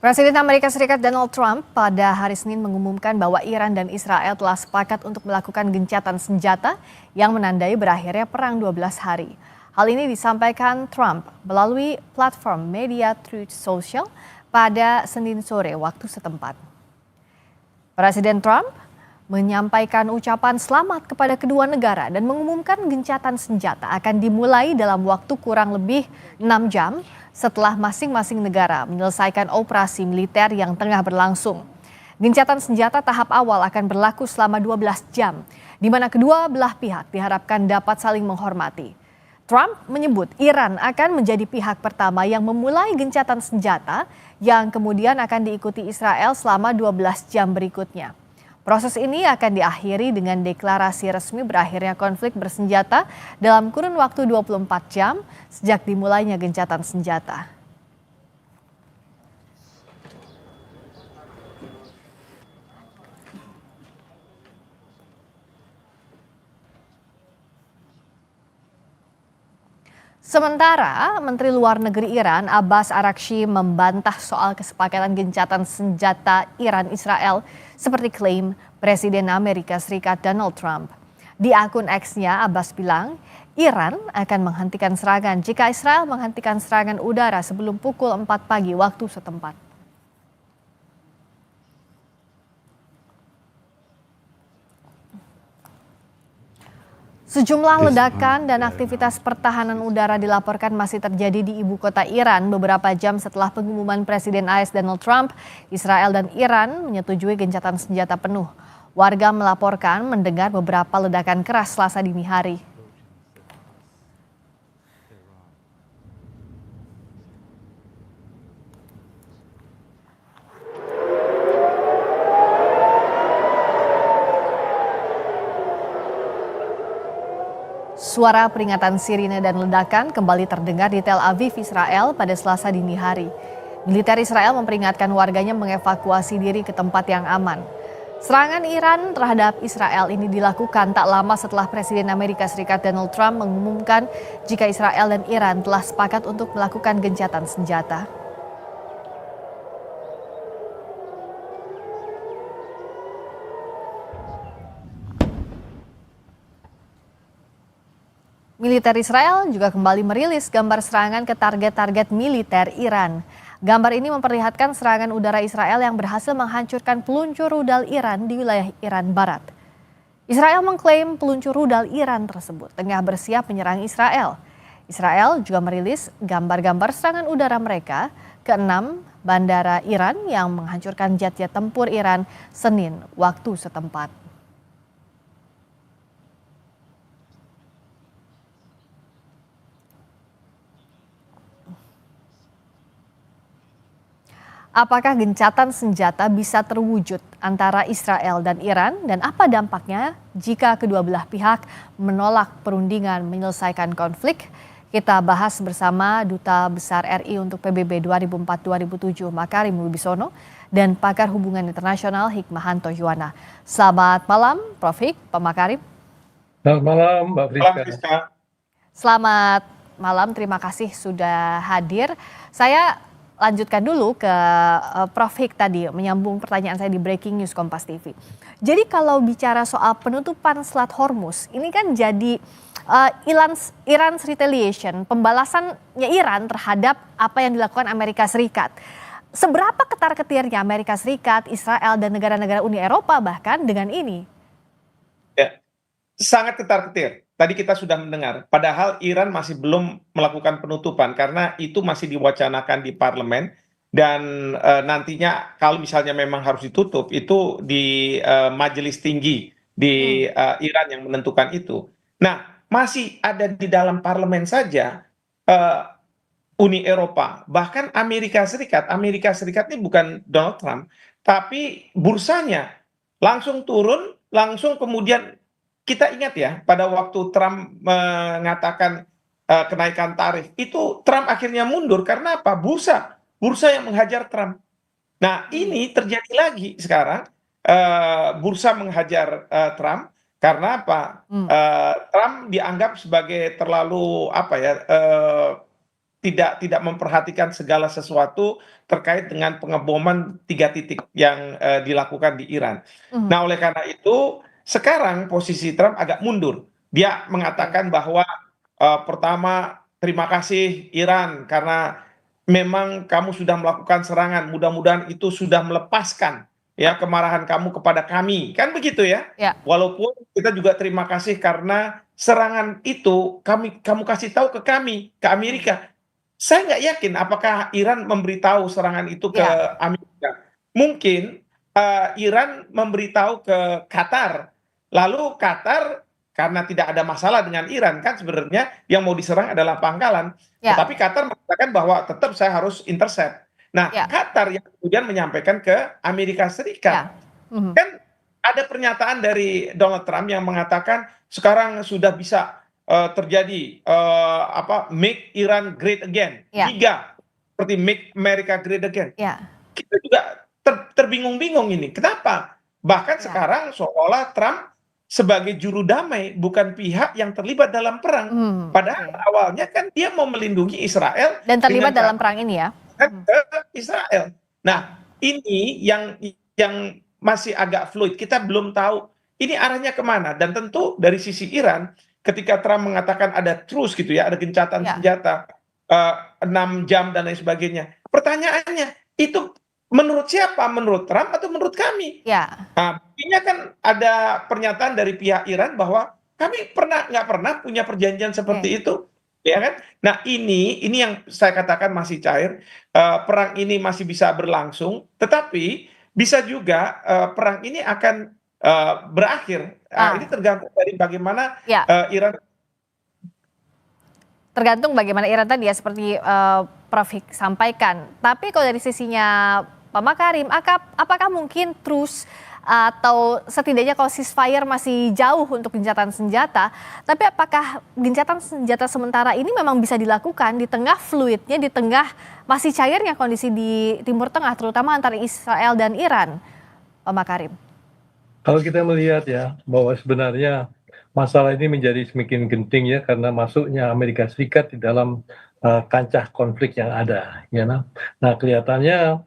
Presiden Amerika Serikat Donald Trump pada hari Senin mengumumkan bahwa Iran dan Israel telah sepakat untuk melakukan gencatan senjata yang menandai berakhirnya perang 12 hari. Hal ini disampaikan Trump melalui platform media Truth Social pada Senin sore waktu setempat. Presiden Trump menyampaikan ucapan selamat kepada kedua negara dan mengumumkan gencatan senjata akan dimulai dalam waktu kurang lebih 6 jam setelah masing-masing negara menyelesaikan operasi militer yang tengah berlangsung. Gencatan senjata tahap awal akan berlaku selama 12 jam, di mana kedua belah pihak diharapkan dapat saling menghormati. Trump menyebut Iran akan menjadi pihak pertama yang memulai gencatan senjata yang kemudian akan diikuti Israel selama 12 jam berikutnya. Proses ini akan diakhiri dengan deklarasi resmi berakhirnya konflik bersenjata dalam kurun waktu 24 jam sejak dimulainya gencatan senjata. Sementara Menteri Luar Negeri Iran Abbas Araghchi membantah soal kesepakatan gencatan senjata Iran-Israel seperti klaim Presiden Amerika Serikat Donald Trump. Di akun X-nya Abbas bilang Iran akan menghentikan serangan jika Israel menghentikan serangan udara sebelum pukul 4 pagi waktu setempat. Sejumlah ledakan dan aktivitas pertahanan udara dilaporkan masih terjadi di ibu kota Iran beberapa jam setelah pengumuman Presiden AS Donald Trump, Israel dan Iran menyetujui gencatan senjata penuh. Warga melaporkan mendengar beberapa ledakan keras Selasa dini hari. Suara peringatan sirine dan ledakan kembali terdengar di Tel Aviv, Israel pada Selasa dini hari. Militer Israel memperingatkan warganya mengevakuasi diri ke tempat yang aman. Serangan Iran terhadap Israel ini dilakukan tak lama setelah Presiden Amerika Serikat Donald Trump mengumumkan jika Israel dan Iran telah sepakat untuk melakukan gencatan senjata. Militer Israel juga kembali merilis gambar serangan ke target-target militer Iran. Gambar ini memperlihatkan serangan udara Israel yang berhasil menghancurkan peluncur rudal Iran di wilayah Iran Barat. Israel mengklaim peluncur rudal Iran tersebut tengah bersiap menyerang Israel. Israel juga merilis gambar-gambar serangan udara mereka ke 6 bandara Iran yang menghancurkan jet-jet tempur Iran Senin waktu setempat. Apakah gencatan senjata bisa terwujud antara Israel dan Iran dan apa dampaknya jika kedua belah pihak menolak perundingan menyelesaikan konflik? Kita bahas bersama Duta Besar RI untuk PBB 2004-2007 Makarim Wibisono dan pakar hubungan internasional Hikmahanto Yuwana. Selamat malam Prof. Hik, Pak Makarim. Selamat malam Mbak Friska. Selamat malam, terima kasih sudah hadir. Saya lanjutkan dulu ke Prof. Hik tadi, menyambung pertanyaan saya di Breaking News Kompas TV. Jadi kalau bicara soal penutupan Selat Hormuz, ini kan jadi Iran's retaliation, pembalasannya Iran terhadap apa yang dilakukan Amerika Serikat. Seberapa ketar-ketirnya Amerika Serikat, Israel, dan negara-negara Uni Eropa bahkan dengan ini? Ya, sangat ketar-ketir. Tadi kita sudah mendengar, padahal Iran masih belum melakukan penutupan karena itu masih diwacanakan di parlemen dan nantinya kalau misalnya memang harus ditutup itu di majelis tinggi di Iran yang menentukan itu. Nah, masih ada di dalam parlemen saja Uni Eropa, bahkan Amerika Serikat. Amerika Serikat ini bukan Donald Trump, tapi bursanya langsung turun, langsung kemudian. Kita ingat ya, pada waktu Trump mengatakan kenaikan tarif, itu Trump akhirnya mundur karena apa? Bursa yang menghajar Trump. Nah, ini terjadi lagi sekarang, bursa menghajar Trump karena apa? Trump dianggap sebagai terlalu apa ya? tidak memperhatikan segala sesuatu terkait dengan pengeboman 3 titik yang dilakukan di Iran. Mhm. Nah, oleh karena itu sekarang posisi Trump agak mundur. Dia mengatakan bahwa pertama, terima kasih Iran karena memang kamu sudah melakukan serangan. Mudah-mudahan itu sudah melepaskan ya kemarahan kamu kepada kami. Kan begitu ya? Ya. Walaupun kita juga terima kasih karena serangan itu kamu kasih tahu ke kami, ke Amerika. Saya nggak yakin apakah Iran memberitahu serangan itu ke Ya. Amerika. Mungkin Iran memberitahu ke Qatar. Lalu Qatar karena tidak ada masalah dengan Iran kan sebenarnya yang mau diserang adalah pangkalan. Ya. Tetapi Qatar mengatakan bahwa tetap saya harus intercept. Nah, Ya. Qatar yang kemudian menyampaikan ke Amerika Serikat. Ya. Mhm. Kan ada pernyataan dari Donald Trump yang mengatakan sekarang sudah bisa terjadi make Iran great again. Ya. Giga seperti make America great again. Ya. Kita juga terbingung-bingung ini. Kenapa? Bahkan Ya. sekarang seolah Trump sebagai juru damai, bukan pihak yang terlibat dalam perang. Padahal Oke. awalnya kan dia mau melindungi Israel Dan terlibat dengan dalam perang ini ya? ke Israel. Nah, ini yang masih agak fluid. Kita belum tahu ini arahnya kemana. Dan tentu dari sisi Iran, ketika Trump mengatakan ada truce gitu ya, ada gencatan Ya. senjata 6 jam dan lain sebagainya. Pertanyaannya, itu menurut siapa? Menurut Trump atau menurut kami? Ya. Nah, buktinya kan ada pernyataan dari pihak Iran bahwa kami nggak pernah punya perjanjian seperti Oke. itu, ya kan? Nah, ini yang saya katakan masih cair. Perang ini masih bisa berlangsung, tetapi bisa juga perang ini akan berakhir. Ini tergantung dari bagaimana Ya. Iran. Tergantung bagaimana Iran tadi ya seperti Prof. Hik sampaikan. Tapi kalau dari sisinya Pak Makarim, apakah mungkin terus atau setidaknya kalau ceasefire masih jauh untuk gencatan senjata, tapi apakah gencatan senjata sementara ini memang bisa dilakukan di tengah fluidnya, di tengah masih cairnya kondisi di Timur Tengah, terutama antara Israel dan Iran, Pak Makarim? Kalau kita melihat ya bahwa sebenarnya masalah ini menjadi semakin genting ya karena masuknya Amerika Serikat di dalam kancah konflik yang ada. Ya, nah kelihatannya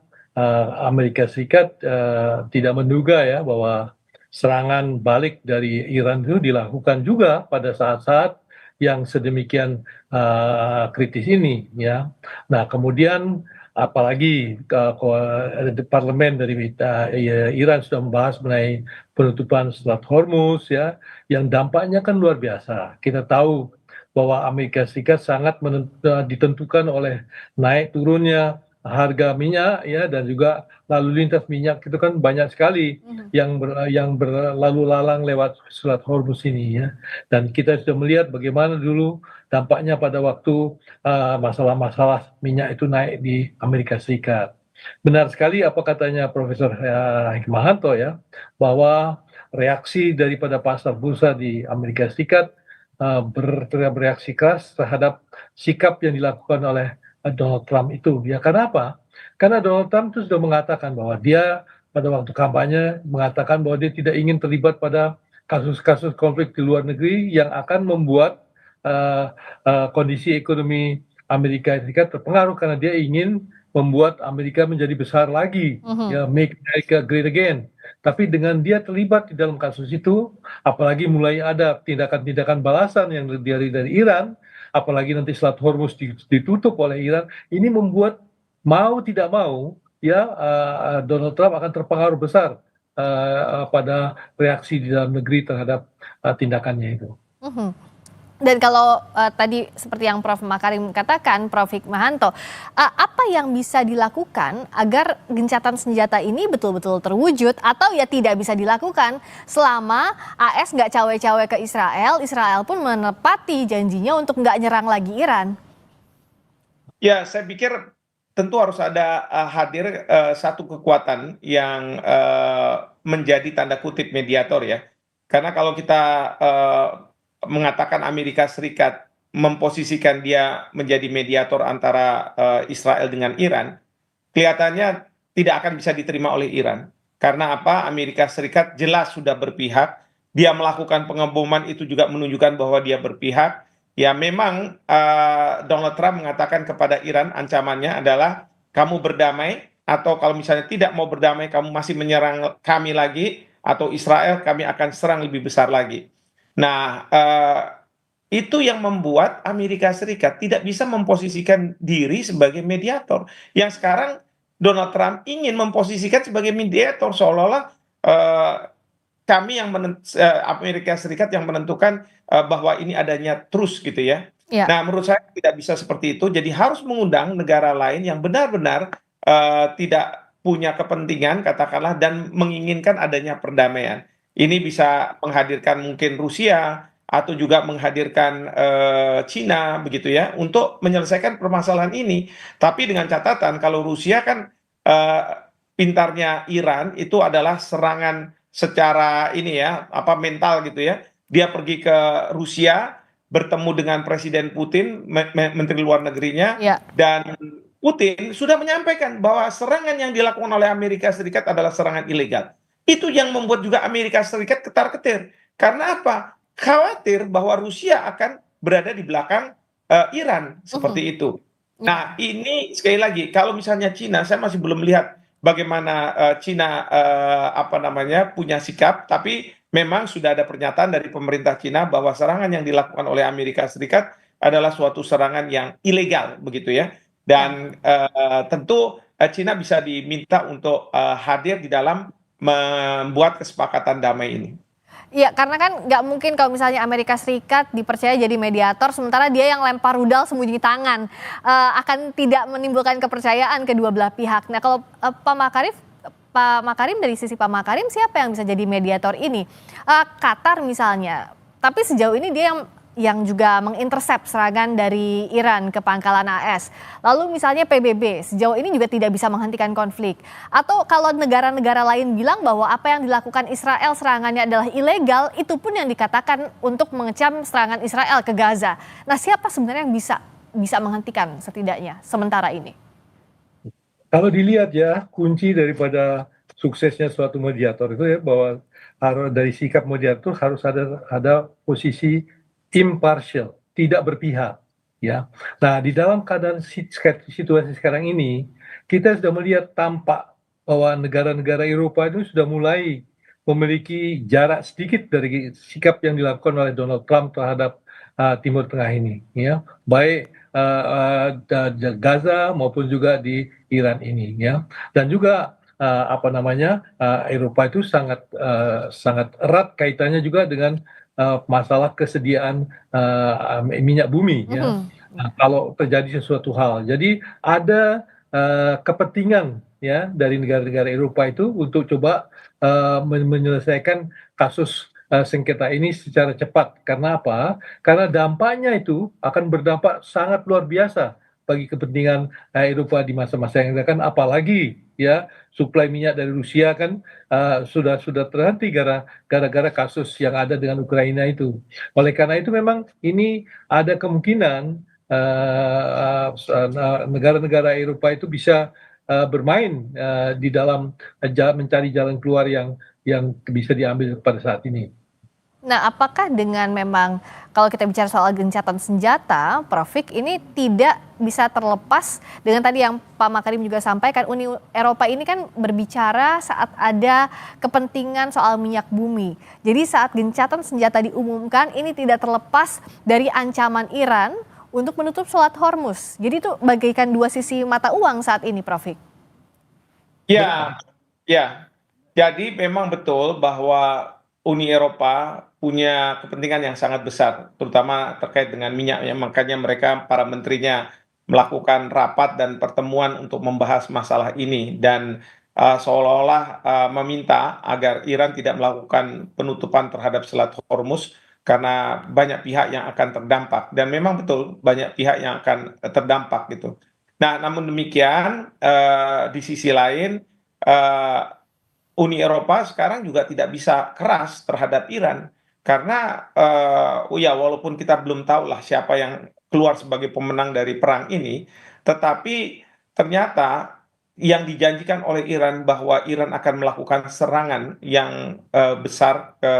Amerika Serikat tidak menduga ya bahwa serangan balik dari Iran itu dilakukan juga pada saat-saat yang sedemikian kritis ini. Ya, nah kemudian apalagi parlemen dari Iran sudah membahas mengenai penutupan Selat Hormuz ya, yang dampaknya kan luar biasa. Kita tahu bahwa Amerika Serikat sangat ditentukan oleh naik turunnya harga minyak ya, dan juga lalu lintas minyak itu kan banyak sekali yang berlalu lalang lewat Selat Hormuz ini ya. Dan kita sudah melihat bagaimana dulu dampaknya pada waktu masalah-masalah minyak itu naik di Amerika Serikat. Benar sekali apa katanya Profesor Hikmahanto ya, bahwa reaksi daripada pasar bursa di Amerika Serikat bereaksi keras terhadap sikap yang dilakukan oleh Donald Trump itu. Ya karena apa? Karena Donald Trump itu sudah mengatakan bahwa dia pada waktu kampanye mengatakan bahwa dia tidak ingin terlibat pada kasus-kasus konflik di luar negeri yang akan membuat kondisi ekonomi Amerika Serikat terpengaruh, karena dia ingin membuat Amerika menjadi besar lagi, ya, make America great again. Tapi dengan dia terlibat di dalam kasus itu, apalagi mulai ada tindakan-tindakan balasan yang dari Iran, apalagi nanti Selat Hormuz ditutup oleh Iran, ini membuat mau tidak mau ya Donald Trump akan terpengaruh besar pada reaksi di dalam negeri terhadap tindakannya itu. Dan kalau tadi seperti yang Prof. Makarim katakan, Prof. Hikmahanto, apa yang bisa dilakukan agar gencatan senjata ini betul-betul terwujud atau ya tidak bisa dilakukan selama AS nggak cawe-cawe ke Israel, Israel pun menepati janjinya untuk nggak nyerang lagi Iran? Ya, saya pikir tentu harus ada hadir satu kekuatan yang menjadi tanda kutip mediator ya. Karena kalau kita mengatakan Amerika Serikat memposisikan dia menjadi mediator antara Israel dengan Iran, kelihatannya tidak akan bisa diterima oleh Iran. Karena apa? Amerika Serikat jelas sudah berpihak, dia melakukan pengeboman itu juga menunjukkan bahwa dia berpihak, ya memang Donald Trump mengatakan kepada Iran ancamannya adalah kamu berdamai atau kalau misalnya tidak mau berdamai kamu masih menyerang kami lagi atau Israel kami akan serang lebih besar lagi. Nah, itu yang membuat Amerika Serikat tidak bisa memposisikan diri sebagai mediator. Yang sekarang Donald Trump ingin memposisikan sebagai mediator seolah-olah eh, Amerika Serikat yang menentukan bahwa ini adanya truce gitu ya. Ya. Nah, menurut saya tidak bisa seperti itu. Jadi harus mengundang negara lain yang benar-benar tidak punya kepentingan katakanlah dan menginginkan adanya perdamaian. Ini bisa menghadirkan mungkin Rusia atau juga menghadirkan Cina begitu ya untuk menyelesaikan permasalahan ini. Tapi dengan catatan kalau Rusia kan eh, pintarnya Iran itu adalah serangan secara ini ya apa mental gitu ya. Dia pergi ke Rusia bertemu dengan Presiden Putin, Menteri Luar Negerinya, Ya. dan Putin sudah menyampaikan bahwa serangan yang dilakukan oleh Amerika Serikat adalah serangan ilegal. Itu yang membuat juga Amerika Serikat ketar-ketir. Karena apa? Khawatir bahwa Rusia akan berada di belakang Iran Mhm. seperti itu. Ya. Nah, ini sekali lagi kalau misalnya Cina, saya masih belum melihat bagaimana Cina apa namanya punya sikap, tapi memang sudah ada pernyataan dari pemerintah Cina bahwa serangan yang dilakukan oleh Amerika Serikat adalah suatu serangan yang ilegal begitu ya. Ya. Dan tentu Cina bisa diminta untuk hadir di dalam membuat kesepakatan damai ini. Iya, karena kan nggak mungkin kalau misalnya Amerika Serikat dipercaya jadi mediator, sementara dia yang lempar rudal sembunyi tangan, akan tidak menimbulkan kepercayaan kedua belah pihak. Nah, kalau Pak Makarim dari sisi Pak Makarim siapa yang bisa jadi mediator ini? Qatar misalnya, tapi sejauh ini dia yang juga mengintersep serangan dari Iran ke pangkalan AS. Lalu misalnya PBB, sejauh ini juga tidak bisa menghentikan konflik. Atau kalau negara-negara lain bilang bahwa apa yang dilakukan Israel serangannya adalah ilegal, itu pun yang dikatakan untuk mengecam serangan Israel ke Gaza. Nah, siapa sebenarnya yang bisa menghentikan setidaknya sementara ini? Kalau dilihat ya, kunci daripada suksesnya suatu mediator itu ya bahwa harus dari sikap mediator harus ada posisi impartial, tidak berpihak, ya. Nah, di dalam keadaan situasi sekarang ini, kita sudah melihat tampak bahwa negara-negara Eropa itu sudah mulai memiliki jarak sedikit dari sikap yang dilakukan oleh Donald Trump terhadap Timur Tengah ini, ya, baik Gaza maupun juga di Iran ini, ya, dan juga apa namanya Eropa itu sangat erat kaitannya juga dengan masalah kesediaan minyak bumi, ya. Mhm. Nah, kalau terjadi sesuatu hal, jadi ada kepentingan ya dari negara-negara Eropa itu untuk coba menyelesaikan kasus sengketa ini secara cepat. Karena apa? Karena dampaknya itu akan berdampak sangat luar biasa bagi kepentingan Eropa di masa-masa yang akan, apalagi ya suplai minyak dari Rusia kan sudah terhenti gara-gara kasus yang ada dengan Ukraina itu. Oleh karena itu memang ini ada kemungkinan negara-negara Eropa itu bisa bermain di dalam mencari jalan keluar yang bisa diambil pada saat ini. Nah, apakah dengan memang kalau kita bicara soal gencatan senjata, Prof. Fik, ini tidak bisa terlepas dengan tadi yang Pak Makarim juga sampaikan, Uni Eropa ini kan berbicara saat ada kepentingan soal minyak bumi. Jadi saat gencatan senjata diumumkan, ini tidak terlepas dari ancaman Iran untuk menutup Selat Hormuz. Jadi itu bagaikan dua sisi mata uang saat ini, Prof. Fik. Ya, ya. Jadi memang betul bahwa Uni Eropa punya kepentingan yang sangat besar, terutama terkait dengan minyaknya. Makanya mereka, para menterinya, melakukan rapat dan pertemuan untuk membahas masalah ini. Dan seolah-olah meminta agar Iran tidak melakukan penutupan terhadap Selat Hormuz karena banyak pihak yang akan terdampak. Dan memang betul banyak pihak yang akan terdampak gitu. Nah, namun demikian di sisi lain eh, Uni Eropa sekarang juga tidak bisa keras terhadap Iran karena ya walaupun kita belum tahu lah siapa yang keluar sebagai pemenang dari perang ini, tetapi ternyata yang dijanjikan oleh Iran bahwa Iran akan melakukan serangan yang besar ke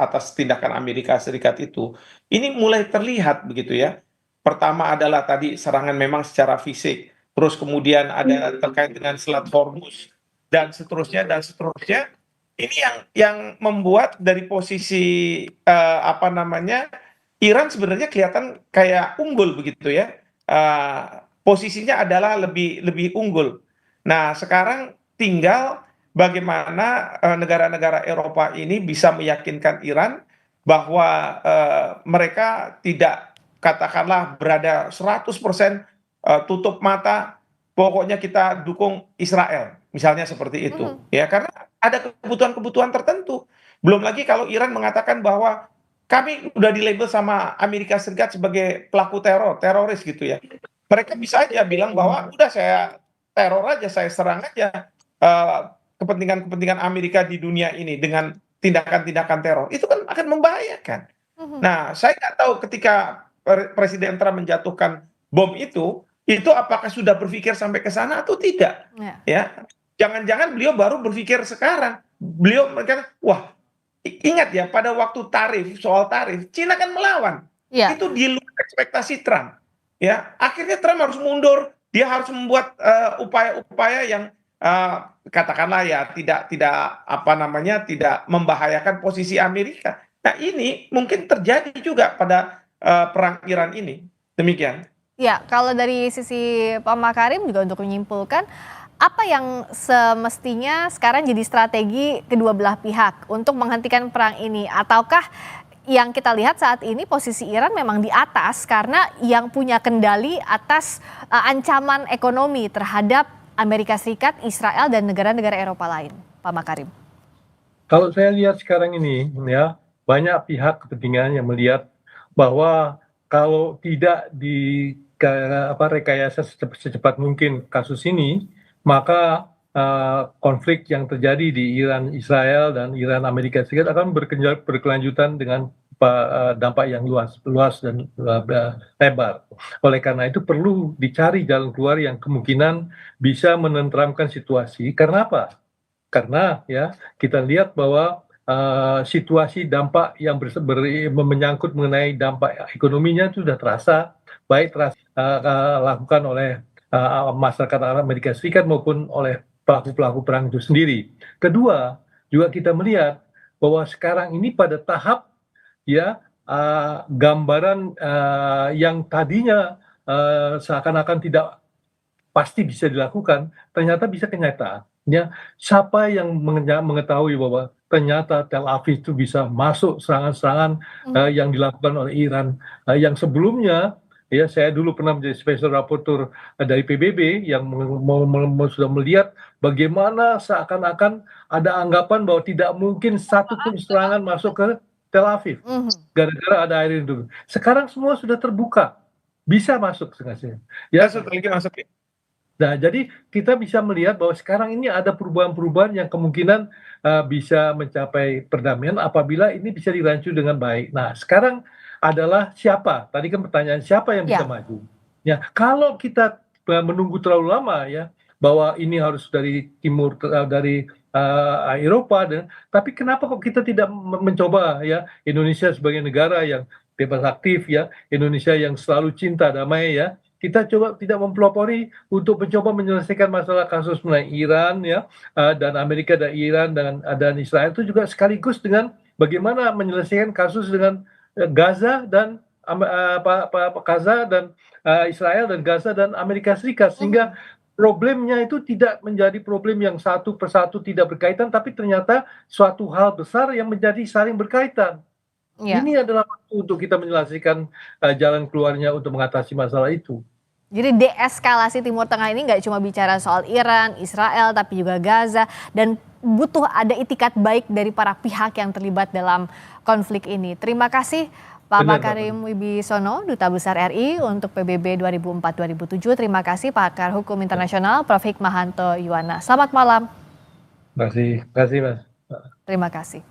atas tindakan Amerika Serikat itu, ini mulai terlihat begitu ya. Pertama adalah tadi serangan memang secara fisik, terus kemudian ada terkait dengan Selat Hormuz dan seterusnya dan seterusnya. Ini yang membuat dari posisi apa namanya, Iran sebenarnya kelihatan kayak unggul begitu ya. Posisinya adalah lebih lebih unggul. Nah, sekarang tinggal bagaimana negara-negara Eropa ini bisa meyakinkan Iran bahwa mereka tidak katakanlah berada 100% tutup mata, pokoknya kita dukung Israel, misalnya seperti itu. Mhm. Ya, karena ada kebutuhan-kebutuhan tertentu. Belum lagi kalau Iran mengatakan bahwa kami udah di-label sama Amerika Serikat sebagai pelaku teroris gitu ya. Mereka bisa aja bilang bahwa udah saya teror aja, saya serang aja kepentingan-kepentingan Amerika di dunia ini dengan tindakan-tindakan teror. Itu kan akan membahayakan. Mhm. Nah, saya nggak tahu ketika Presiden Trump menjatuhkan bom itu apakah sudah berpikir sampai ke sana atau tidak? Ya. Ya, jangan-jangan beliau baru berpikir sekarang. Beliau mereka, wah, ingat ya pada waktu soal tarif, Cina kan melawan. Iya. Itu di luar ekspektasi Trump. Ya, akhirnya Trump harus mundur. Dia harus membuat upaya-upaya yang katakanlah ya tidak apa namanya tidak membahayakan posisi Amerika. Nah, ini mungkin terjadi juga pada perang Iran ini. Demikian. Ya, kalau dari sisi Pak Makarim juga untuk menyimpulkan, apa yang semestinya sekarang jadi strategi kedua belah pihak untuk menghentikan perang ini? Ataukah yang kita lihat saat ini posisi Iran memang di atas karena yang punya kendali atas ancaman ekonomi terhadap Amerika Serikat, Israel, dan negara-negara Eropa lain, Pak Makarim? Kalau saya lihat sekarang ini, ya banyak pihak kepentingan yang melihat bahwa kalau tidak rekayasa secepat mungkin kasus ini, maka konflik yang terjadi di Iran Israel dan Iran Amerika Serikat akan berkelanjutan dengan dampak yang luas dan lebar. Oleh karena itu perlu dicari jalan keluar yang kemungkinan bisa menenteramkan situasi. Karena apa? Karena ya kita lihat bahwa situasi dampak yang menyangkut mengenai dampak ekonominya itu sudah terasa, baik lakukan oleh masyarakat Amerika Serikat maupun oleh pelaku-pelaku perang itu sendiri. Kedua, juga kita melihat bahwa sekarang ini pada tahap ya gambaran yang tadinya seakan-akan tidak pasti bisa dilakukan, ternyata bisa kenyataan. Ya, siapa yang mengetahui bahwa ternyata Tel Aviv itu bisa masuk serangan-serangan yang dilakukan oleh Iran yang sebelumnya ya saya dulu pernah menjadi special rapporteur dari PBB yang sudah melihat bagaimana seakan-akan ada anggapan bahwa tidak mungkin satu pun serangan masuk ke Tel Aviv gara-gara ada air itu. Sekarang semua sudah terbuka, bisa masuk sebenarnya. Ya, Masuk. nah, jadi kita bisa melihat bahwa sekarang ini ada perubahan-perubahan yang kemungkinan bisa mencapai perdamaian apabila ini bisa dirancu dengan baik. Nah, sekarang adalah siapa? Tadi kan pertanyaan siapa yang bisa Ya. maju? Ya, kalau kita menunggu terlalu lama ya bahwa ini harus dari timur dari Eropa tapi kenapa kok kita tidak mencoba ya Indonesia sebagai negara yang bebas aktif ya, Indonesia yang selalu cinta damai ya, kita coba tidak mempelopori untuk mencoba menyelesaikan masalah kasus mengenai Iran ya dan Amerika dan Iran dan Israel itu juga sekaligus dengan bagaimana menyelesaikan kasus dengan Gaza dan Gaza dan Israel dan Gaza dan Amerika Serikat sehingga problemnya itu tidak menjadi problem yang satu persatu tidak berkaitan tapi ternyata suatu hal besar yang menjadi saling berkaitan. Ya. Ini adalah waktu untuk kita menyelesaikan jalan keluarnya untuk mengatasi masalah itu. Jadi deeskalasi Timur Tengah ini nggak cuma bicara soal Iran, Israel, tapi juga Gaza. Dan butuh ada itikat baik dari para pihak yang terlibat dalam konflik ini. Terima kasih Pak Makarim Wibisono, Duta Besar RI untuk PBB 2004-2007. Terima kasih Pakar Hukum Internasional Prof. Hikmahanto Yuwana. Selamat malam. Terima kasih Mas. Terima kasih.